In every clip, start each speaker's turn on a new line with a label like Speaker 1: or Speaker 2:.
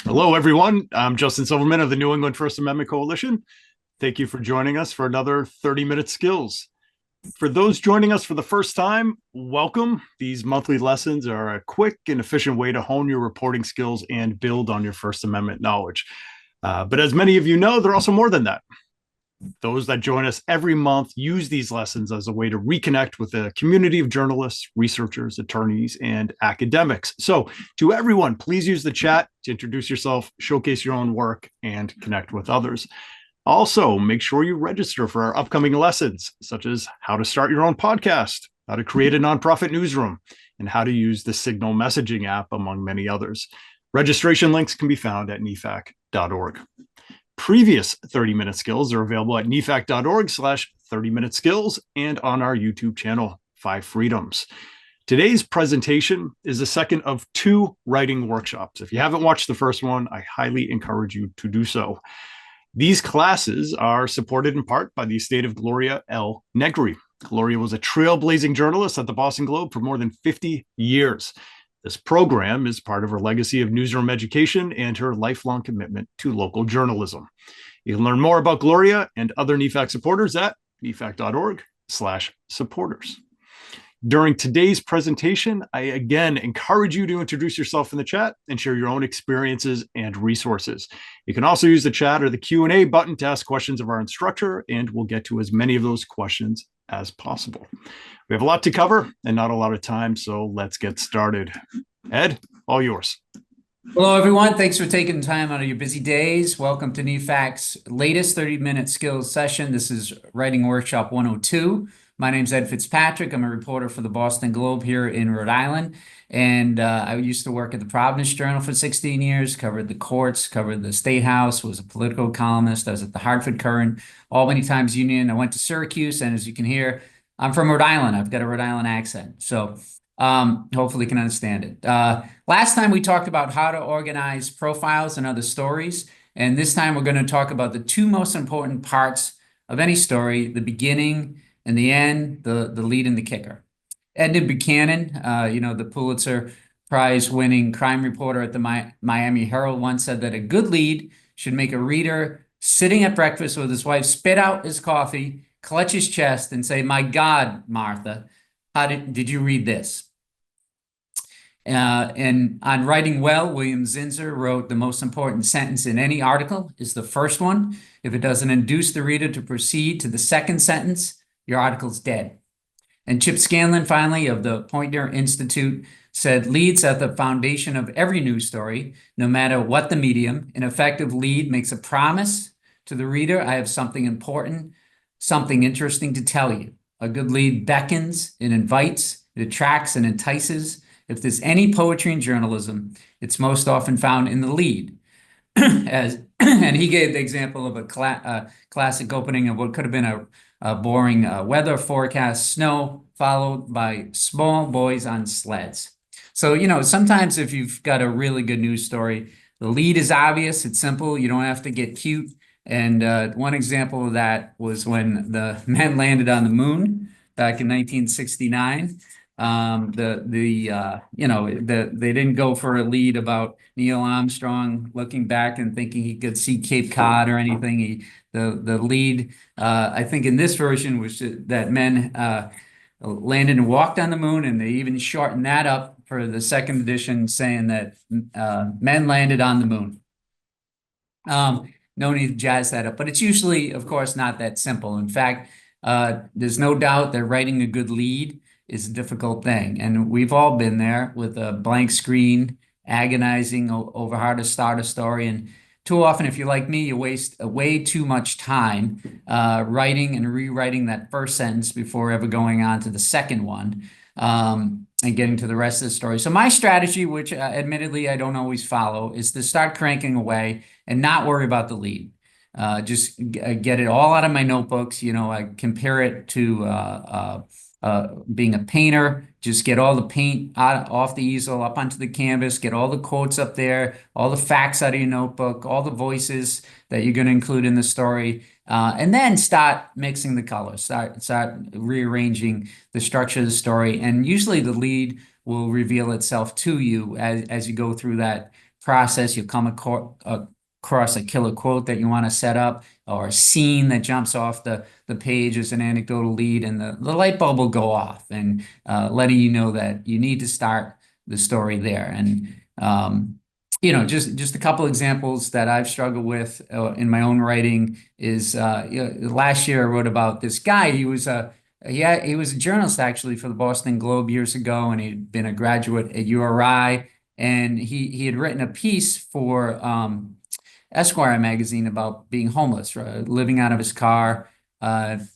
Speaker 1: Hello, everyone. I'm Justin Silverman of the New England First Amendment Coalition. Thank you for joining us for another 30-minute skills. For those joining us for the first time, welcome. These monthly lessons are a quick and efficient way to hone your reporting skills and build on your First Amendment knowledge. But as many of you know, they're also more than that. Those that join us every month use these lessons as a way to reconnect with a community of journalists, researchers, attorneys, and academics. So, to everyone, please use the chat to introduce yourself, showcase your own work, and connect with others. Also, make sure you register for our upcoming lessons, such as how to start your own podcast, how to create a nonprofit newsroom, and how to use the Signal messaging app, among many others. Registration links can be found at nefac.org. Previous 30-minute skills are available at nefac.org/30-minute skills and on our YouTube channel, 5 Freedoms. Today's presentation is the second of 2 writing workshops. If you haven't watched the first one, I highly encourage you to do so. These classes are supported in part by the estate of Gloria L. Negri. Gloria was a trailblazing journalist at the Boston Globe for more than 50 years. This program is part of her legacy of newsroom education and her lifelong commitment to local journalism. You can learn more about Gloria and other NEFAC supporters at nefac.org/supporters. During today's presentation, I again encourage you to introduce yourself in the chat and share your own experiences and resources. You can also use the chat or the Q&A button to ask questions of our instructor, and we'll get to as many of those questions as possible. We have a lot to cover and not a lot of time, so let's get started. Ed, all yours.
Speaker 2: Hello, everyone. Thanks for taking time out of your busy days. Welcome to NEFAC's latest 30-minute skills session. This is Writing Workshop 102. My name's Ed Fitzpatrick. I'm a reporter for the Boston Globe here in Rhode Island. And I used to work at the Providence Journal for 16 years, covered the courts, covered the State House, was a political columnist. I was at the Hartford Courant, Albany Times Union. I went to Syracuse, and as you can hear, I'm from Rhode Island. I've got a Rhode Island accent. So hopefully you can understand it. Last time we talked about how to organize profiles and other stories. And this time we're going to talk about the 2 most important parts of any story, the beginning and the end, the lead and the kicker. Edna Buchanan, the Pulitzer Prize winning crime reporter at the Miami Herald, once said that a good lead should make a reader sitting at breakfast with his wife spit out his coffee, clutch his chest, and say, "My God, Martha, how did you read this?" And on writing well, William Zinsser wrote, "The most important sentence in any article is the first one. If it doesn't induce the reader to proceed to the second sentence, your article's dead." And Chip Scanlon, finally, of the Poynter Institute, said, "Leads at the foundation of every news story, no matter what the medium. An effective lead makes a promise to the reader. I have something important, something interesting to tell you. A good lead beckons, it invites, it attracts and entices. If there's any poetry in journalism, it's most often found in the lead." And he gave the example of a classic opening of what could have been a boring weather forecast: snow followed by small boys on sleds. So, sometimes if you've got a really good news story, the lead is obvious, it's simple, you don't have to get cute. And one example of that was when the men landed on the moon back in 1969. They didn't go for a lead about Neil Armstrong looking back and thinking he could see Cape Cod or anything. The lead, I think in this version, was that men landed and walked on the moon, and they even shortened that up for the second edition, saying that men landed on the moon. No need to jazz that up, but it's usually, of course, not that simple. In fact, there's no doubt that writing a good lead is a difficult thing. And we've all been there with a blank screen, agonizing over how to start a story. And too often, if you're like me, you waste way too much time writing and rewriting that first sentence before ever going on to the second one and getting to the rest of the story. So my strategy, which admittedly I don't always follow, is to start cranking away and not worry about the lead. Just get it all out of my notebooks. I compare it to being a painter. Just get all the paint off the easel up onto the canvas, get all the quotes up there, all the facts out of your notebook, all the voices that you're going to include in the story, and then start mixing the colors, start rearranging the structure of the story. And usually the lead will reveal itself to you as you go through that process. You'll come across a killer quote that you want to set up, or a scene that jumps off the page as an anecdotal lead, and the light bulb will go off, and letting you know that you need to start the story there. And just a couple examples that I've struggled with in my own writing is last year I wrote about this guy. He was a journalist actually for the Boston Globe years ago, and he'd been a graduate at URI, and he had written a piece for Esquire magazine about being homeless, living out of his car, and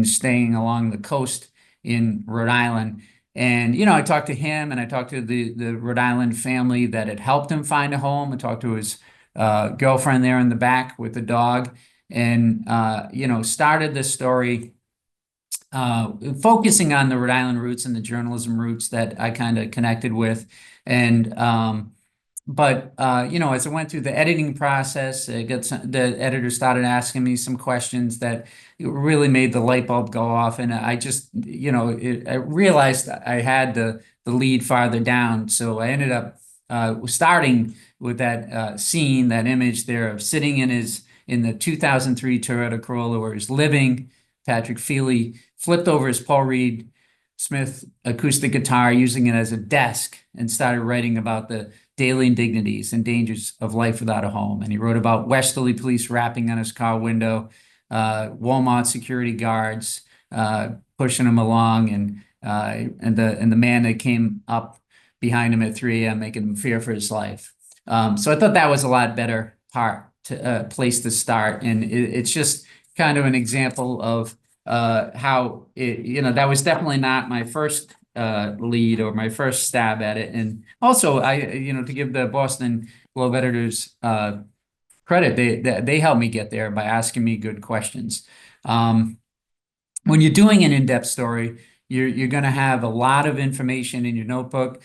Speaker 2: staying along the coast in Rhode Island. And I talked to him, and I talked to the Rhode Island family that had helped him find a home. I talked to his girlfriend there in the back with the dog, and started this story focusing on the Rhode Island roots and the journalism roots that I kind of connected with. And But as I went through the editing process, the editor started asking me some questions that really made the light bulb go off, and I just, I realized I had the lead farther down. So I ended up starting with that scene, that image there of sitting in the 2003 Toyota Corolla where he's living. Patrick Feely flipped over his Paul Reed Smith acoustic guitar, using it as a desk, and started writing about the daily indignities and dangers of life without a home. And he wrote about Westerly police rapping on his car window, Walmart security guards pushing him along, and the man that came up behind him at 3 a.m. making him fear for his life. So I thought that was a lot better place to start, and it's just kind of an example of how that was definitely not my first lead or my first stab at it. And also, to give the Boston Globe editors credit, they helped me get there by asking me good questions. When you're doing an in-depth story, you're going to have a lot of information in your notebook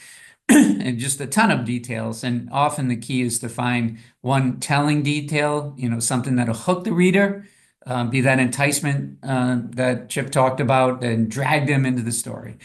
Speaker 2: and just a ton of details. And often the key is to find one telling detail, something that'll hook the reader, be that enticement that Chip talked about, and drag them into the story.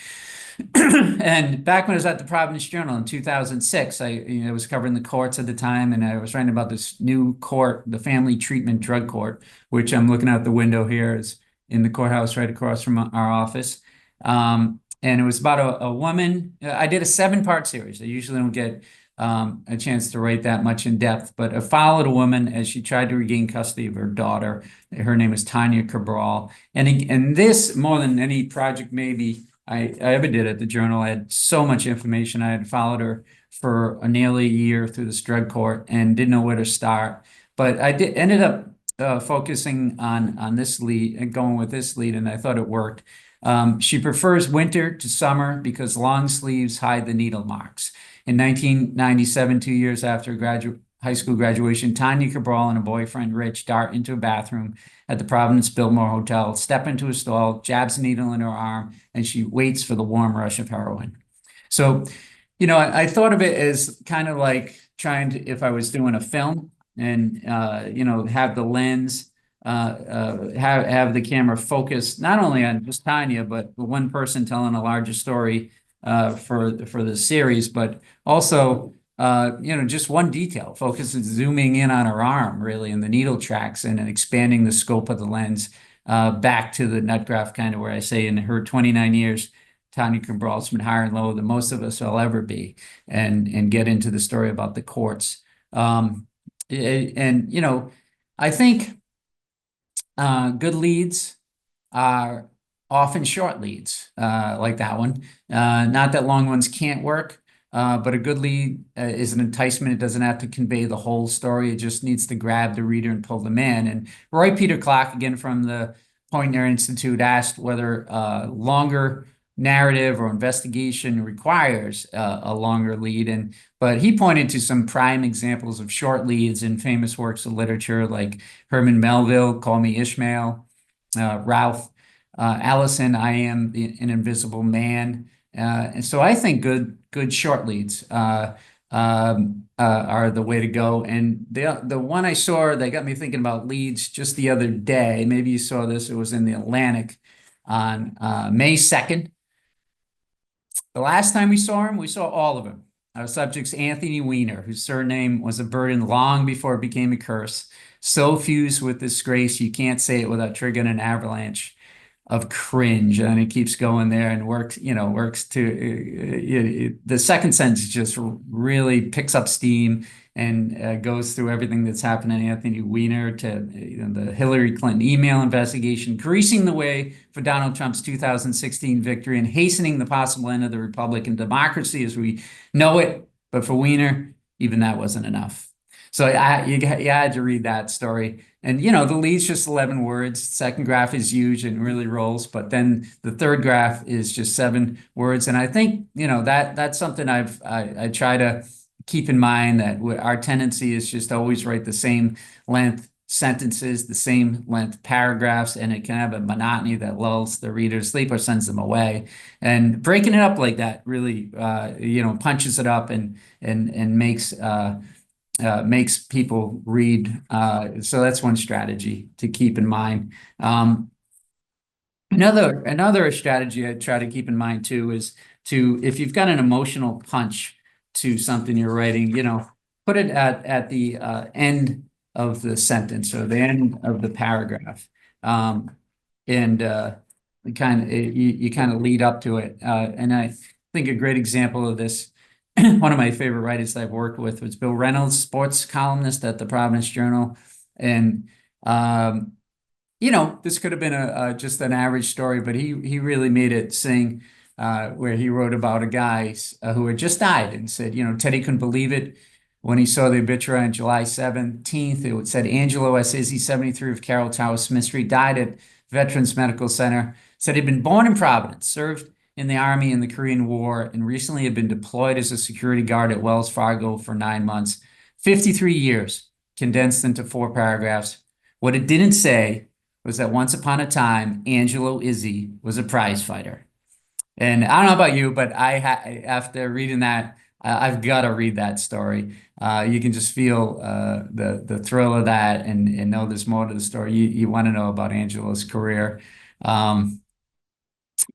Speaker 2: And back when I was at the Providence Journal in 2006, I was covering the courts at the time, and I was writing about this new court, the Family Treatment Drug Court, which I'm looking out the window here, is in the courthouse right across from our office. And it was about a woman. I did a 7-part series. I usually don't get a chance to write that much in depth, but I followed a woman as she tried to regain custody of her daughter. Her name is Tanya Cabral. And this, more than any project maybe I ever did at the Journal, I had so much information. I had followed her for nearly a year through this drug court and didn't know where to start. But I ended up focusing on this lead and going with this lead, and I thought it worked. She prefers winter to summer because long sleeves hide the needle marks. In 1997, 2 years after high school graduation, Tanya Cabral and her boyfriend Rich dart into a bathroom at the Providence Biltmore Hotel, step into a stall, jabs a needle in her arm, and she waits for the warm rush of heroin. So, I thought of it as kind of like trying to, if I was doing a film, and have the lens, have the camera focus not only on just Tanya, but one person telling a larger story for the series, but also just one detail, zooming in on her arm, really, and the needle tracks, and expanding the scope of the lens back to the nut graph, kind of where I say in her 29 years, Tanya Cabral's been higher and lower than most of us will ever be, and get into the story about the courts. I think good leads are often short leads, like that one. Not that long ones can't work, but a good lead is an enticement. It doesn't have to convey the whole story. It just needs to grab the reader and pull them in. And Roy Peter Clark, again from the Poynter Institute, asked whether longer narrative or investigation requires a longer lead. But he pointed to some prime examples of short leads in famous works of literature like Herman Melville, Call Me Ishmael, Ralph Allison, I Am an Invisible Man. And so I think good short leads are the way to go. And the one I saw that got me thinking about leads just the other day, maybe you saw this, it was in the Atlantic on May 2nd. The last time we saw him, we saw all of him. subject's Anthony Weiner, whose surname was a burden long before it became a curse, so fused with disgrace you can't say it without triggering an avalanche of cringe. And it keeps going there and works to the second sentence just really picks up steam and goes through everything that's happened in Anthony Weiner to the Hillary Clinton email investigation, greasing the way for Donald Trump's 2016 victory and hastening the possible end of the Republican democracy as we know it. But for Weiner, even that wasn't enough. So you had to read that story. And, the lead's just 11 words. Second graph is huge and really rolls. But then the third graph is just 7 words. And I think, that's something I try to keep in mind, that our tendency is just always write the same length sentences, the same length paragraphs, and it can have a monotony that lulls the reader to sleep or sends them away. And breaking it up like that really, punches it up and makes people read. So that's one strategy to keep in mind. Another strategy I try to keep in mind too is if you've got an emotional punch to something you're writing, put it at the end of the sentence or the end of the paragraph, and you kind of lead up to it. And I think a great example of this, one of my favorite writers that I've worked with was Bill Reynolds, sports columnist at the Providence Journal. And, this could have been just an average story, but he really made it sing, where he wrote about a guy who had just died and said, Teddy couldn't believe it when he saw the obituary on July 17th. It said Angelo S. Izzy, 73 of Carroll Tower, Smith Street, died at Veterans Medical Center. Said he'd been born in Providence, served in the Army in the Korean War, and recently had been deployed as a security guard at Wells Fargo for 9 months. 53 years condensed into 4 paragraphs. What it didn't say was that once upon a time, Angelo Izzy was a prize fighter. And I don't know about you, but after reading that, I've got to read that story. You can just feel the thrill of that and know there's more to the story. You want to know about Angelo's career.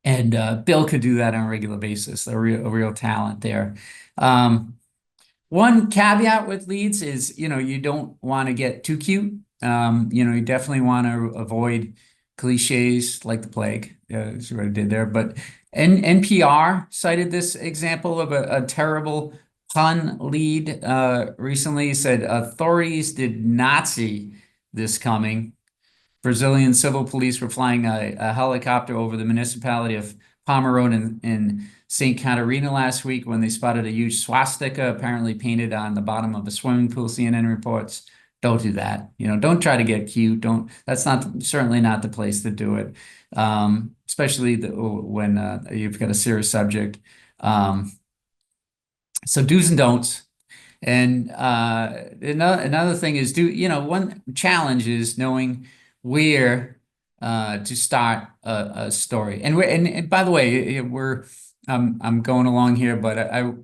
Speaker 2: And Bill could do that on a regular basis, a real talent there. One caveat with leads is, you don't want to get too cute. You definitely want to avoid cliches like the plague. That's what I did there. But NPR cited this example of a terrible pun lead recently. Said authorities did not see this coming. Brazilian civil police were flying a helicopter over the municipality of Pomerode in St. Catarina last week when they spotted a huge swastika apparently painted on the bottom of a swimming pool. CNN reports, don't do that. Don't try to get cute. That's certainly not the place to do it. Especially when you've got a serious subject. So do's and don'ts. And another thing is one challenge is knowing where to start a story. And by the way, I'm going along here, but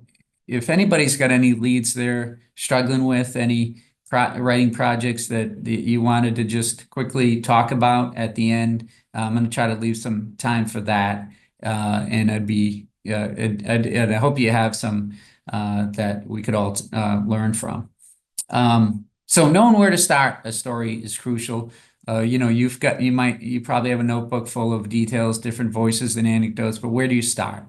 Speaker 2: if anybody's got any leads they're struggling with, any writing projects that you wanted to just quickly talk about at the end, I'm going to try to leave some time for that. And I hope you have some that we could all learn from. So knowing where to start a story is crucial. You probably have a notebook full of details, different voices and anecdotes, but where do you start?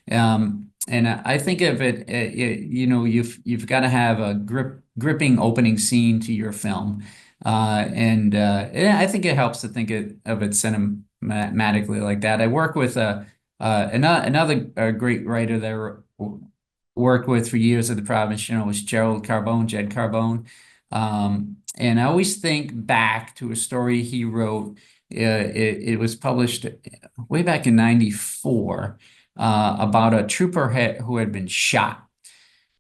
Speaker 2: And I think of it, you've got to have a gripping opening scene to your film. And I think it helps to think of it cinematically like that. I work with another great writer that I worked with for years at the Providence Journal was Jed Carbone. And I always think back to a story he wrote. It was published way back in '94 about a trooper who had been shot.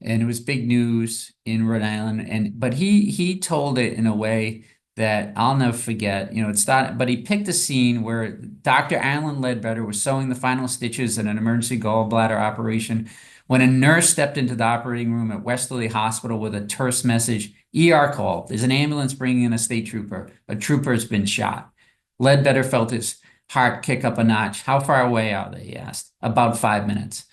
Speaker 2: And it was big news in Rhode Island. But he told it in a way that I'll never forget. But he picked a scene where Dr. Alan Ledbetter was sewing the final stitches in an emergency gallbladder operation when a nurse stepped into the operating room at Westerly Hospital with a terse message, ER call. There's an ambulance bringing in a state trooper. A trooper has been shot. Ledbetter felt his heart kick up a notch. How far away are they? He asked. About 5 minutes.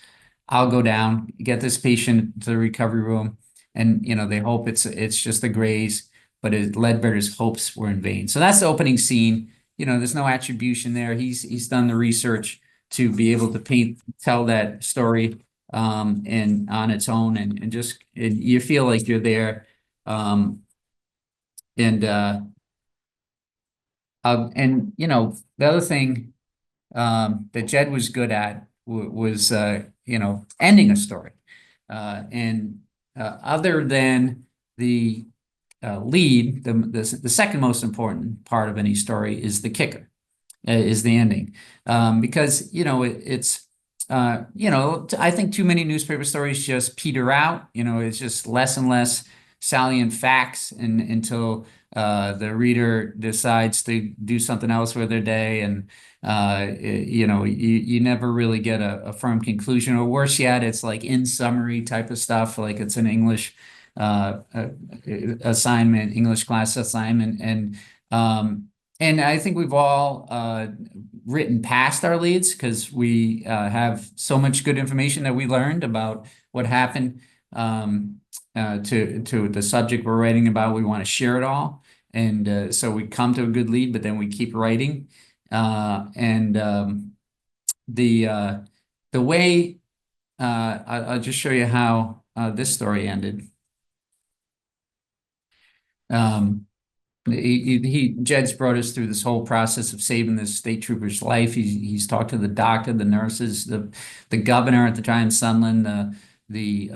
Speaker 2: I'll go down, get this patient to the recovery room, and they hope it's just a graze, but Ledbetter's hopes were in vain. So that's the opening scene. There's no attribution there. He's done the research to be able to tell that story and on its own, and just you feel like you're there. And the other thing that Jed was good at was ending a story. And other than the lead, the second most important part of any story is the kicker, is the ending. Because I think too many newspaper stories just peter out. It's just less and less salient facts until the reader decides to do something else with their day, and you never really get a firm conclusion, or worse yet, it's like in summary type of stuff, like it's an English assignment, English class assignment, and I think we've all written past our leads because we have so much good information that we learned about what happened to the subject we're writing about. We want to share it all. And so we come to a good lead, but then we keep writing. The way I'll just show you how this story ended. Jed's brought us through this whole process of saving this state trooper's life. He's talked to the doctor, the nurses, the governor at the time, Sunland, the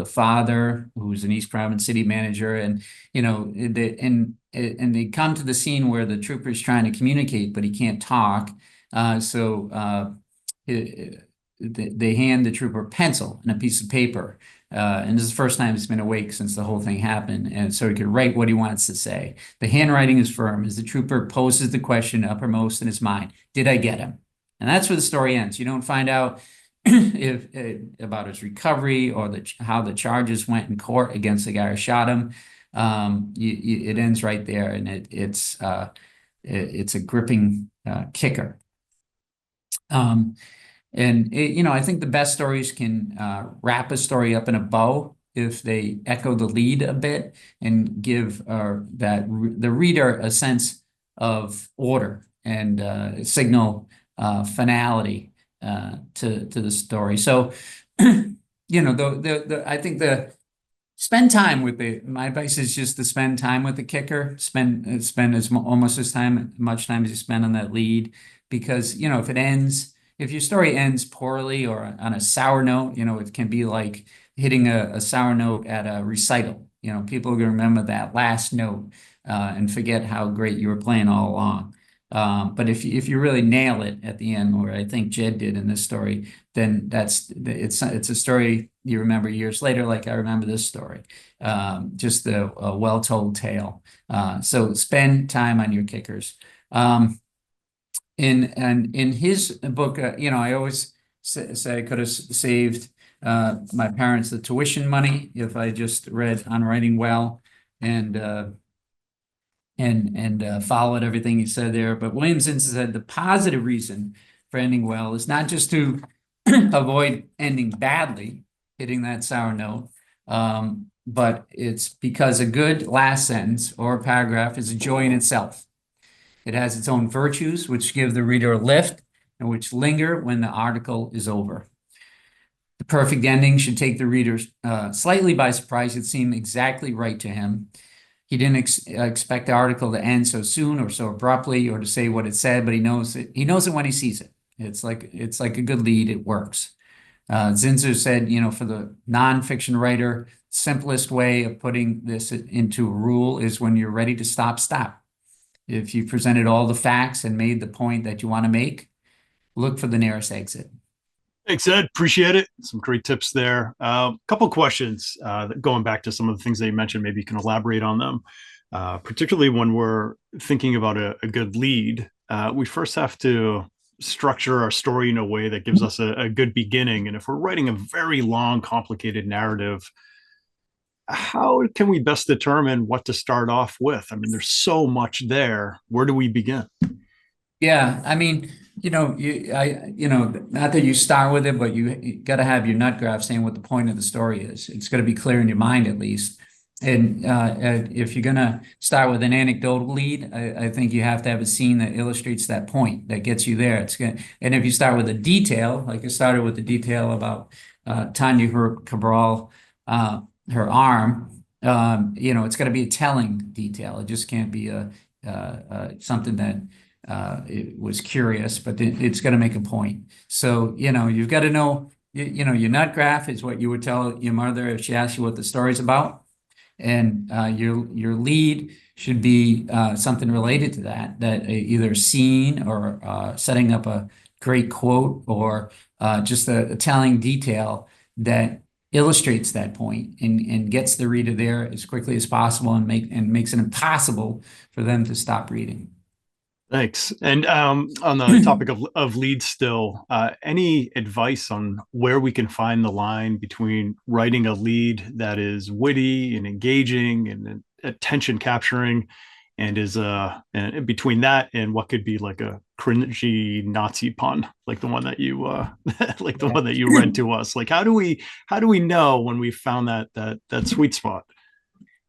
Speaker 2: father, who's an East Providence city manager, and they come to the scene where the trooper's trying to communicate, but he can't talk. So they hand the trooper a pencil and a piece of paper. And this is the first time he's been awake since the whole thing happened, and so he could write what he wants to say. The handwriting is firm as the trooper poses the question uppermost in his mind: did I get him? And that's where the story ends. You don't find out about his recovery or how the charges went in court against the guy who shot him. It ends right there, and it's a gripping kicker. I think the best stories can wrap a story up in a bow if they echo the lead a bit and give the reader a sense of order and signal finality to the story. So, I think spend time with my advice is just to spend time with the kicker. Spend almost as much time as you spend on that lead, because if your story ends poorly or on a sour note, it can be like hitting a sour note at a recital. People are going to remember that last note and forget how great you were playing all along. But if you really nail it at the end, where I think Jed did in this story, then it's a story you remember years later, like I remember this story. Just a well-told tale. So spend time on your kickers. In his book, I always say I could have saved my parents the tuition money if I just read On Writing Well and followed everything he said there. But William Zinsser said the positive reason for ending well is not just to avoid ending badly, hitting that sour note, but it's because a good last sentence or paragraph is a joy in itself. It has its own virtues, which give the reader a lift and which linger when the article is over. The perfect ending should take the reader slightly by surprise. It seemed exactly right to him. He didn't expect the article to end so soon or so abruptly, or to say what it said, but he knows it. He knows it when he sees it. It's like a good lead. It works. Zinsser said, for the nonfiction writer, simplest way of putting this into a rule is when you're ready to stop. If you presented all the facts and made the point that you want to make, look for the nearest exit.
Speaker 1: Thanks, Ed. Appreciate it. Some great tips there. A couple questions going back to some of the things that you mentioned. Maybe you can elaborate on them, particularly when we're thinking about a good lead. We first have to structure our story in a way that gives us a good beginning. And if we're writing a very long, complicated narrative, how can we best determine what to start off with? I mean, there's so much there. Where do we begin?
Speaker 2: Yeah, I mean, not that you start with it, but you got to have your nut graph saying what the point of the story is. It's got to be clear in your mind at least. And if you're going to start with an anecdotal lead, I think you have to have a scene that illustrates that point, that gets you there. And if you start with a detail, like I started with the detail about Tanya Cabral, her arm, it's got to be a telling detail. It just can't be something that it was curious, but it's going to make a point. So, you've got to know, your nut graph is what you would tell your mother if she asked you what the story's about. And your lead should be something related to that either a scene or setting up a great quote or just a telling detail that illustrates that point and gets the reader there as quickly as possible and makes it impossible for them to stop reading.
Speaker 1: Thanks. And on the topic of leads still, any advice on where we can find the line between writing a lead that is witty and engaging and attention capturing and is and between that and what could be like a cringy Nazi pun, like the one that you like the one that you read to us? Like how do we know when we found that sweet spot?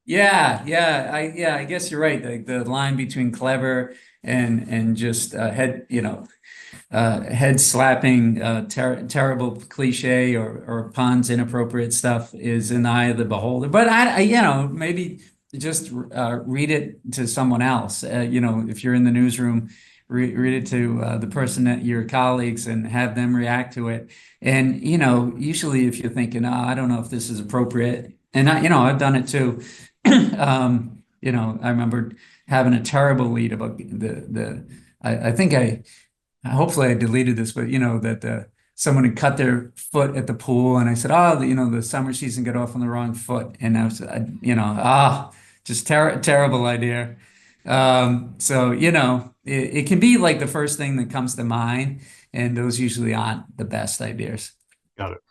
Speaker 2: I guess you're right. The line between clever and just head slapping, terrible cliche or puns, inappropriate stuff is in the eye of the beholder. But maybe just read it to someone else. If you're in the newsroom, read it to the person at your colleagues and have them react to it. And usually if you're thinking, oh, I don't know if this is appropriate, and I've done it too. I remember having a terrible lead about I think hopefully I deleted this, but that someone had cut their foot at the pool, and I said, oh, the summer season got off on the wrong foot, and I was, just terrible idea. So it can be like the first thing that comes to mind, and those usually aren't the best ideas.
Speaker 1: Got it.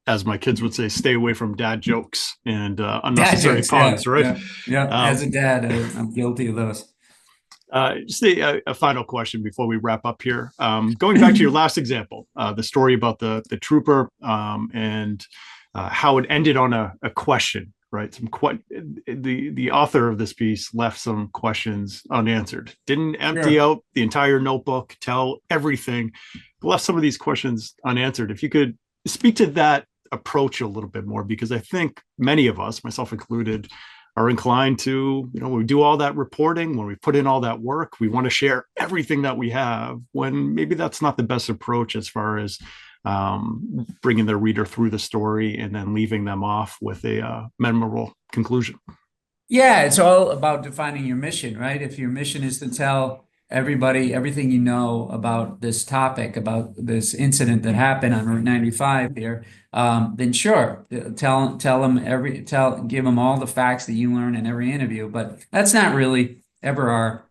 Speaker 1: As my kids would say, stay away from dad jokes and unnecessary puns, right?
Speaker 2: Yeah. As a dad, I'm guilty of those.
Speaker 1: Just a final question before we wrap up here. Going back to your last example, the story about the trooper and how it ended on a question, right? The author of this piece left some questions unanswered. Didn't empty out the entire notebook, tell everything, but left some of these questions unanswered. If you could speak to that approach a little bit more, because I think many of us, myself included, are inclined to, when we do all that reporting, when we put in all that work, we want to share everything that we have, when maybe that's not the best approach as far as bringing the reader through the story and then leaving them off with a memorable conclusion.
Speaker 2: Yeah, it's all about defining your mission, right? If your mission is to tell everybody everything you know about this topic, about this incident that happened on Route 95 here, then sure, give them all the facts that you learn in every interview. But that's not really ever our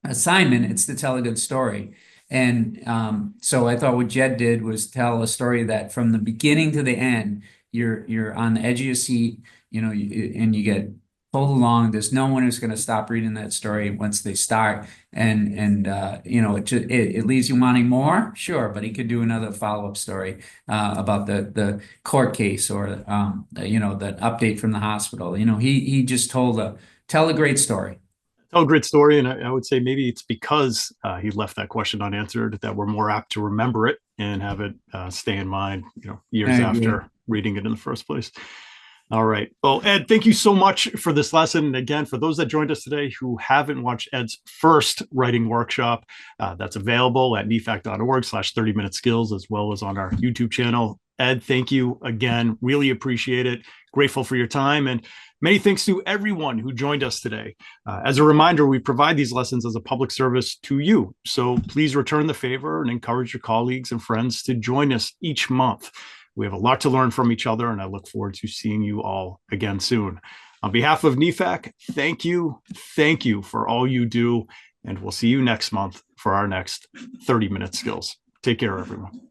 Speaker 2: assignment. It's to tell a good story. And so I thought what Jed did was tell a story that from the beginning to the end, you're on the edge of your seat, and you get pulled along. There's no one who's going to stop reading that story once they start, and it leaves you wanting more. Sure, but he could do another follow-up story about the court case or the update from the hospital. He just tell a great story.
Speaker 1: Tell a great story, and I would say maybe it's because he left that question unanswered that we're more apt to remember it and have it stay in mind, years after reading it in the first place. All right. Well, Ed, thank you so much for this lesson. And again, for those that joined us today who haven't watched Ed's first writing workshop, that's available at newfac.org/30-minute skills, as well as on our YouTube channel. Ed, thank you again. Really appreciate it. Grateful for your time. And many thanks to everyone who joined us today. As a reminder, we provide these lessons as a public service to you. So please return the favor and encourage your colleagues and friends to join us each month. We have a lot to learn from each other, and I look forward to seeing you all again soon. On behalf of NEFAC, thank you for all you do, and we'll see you next month for our next 30-minute skills. Take care, everyone.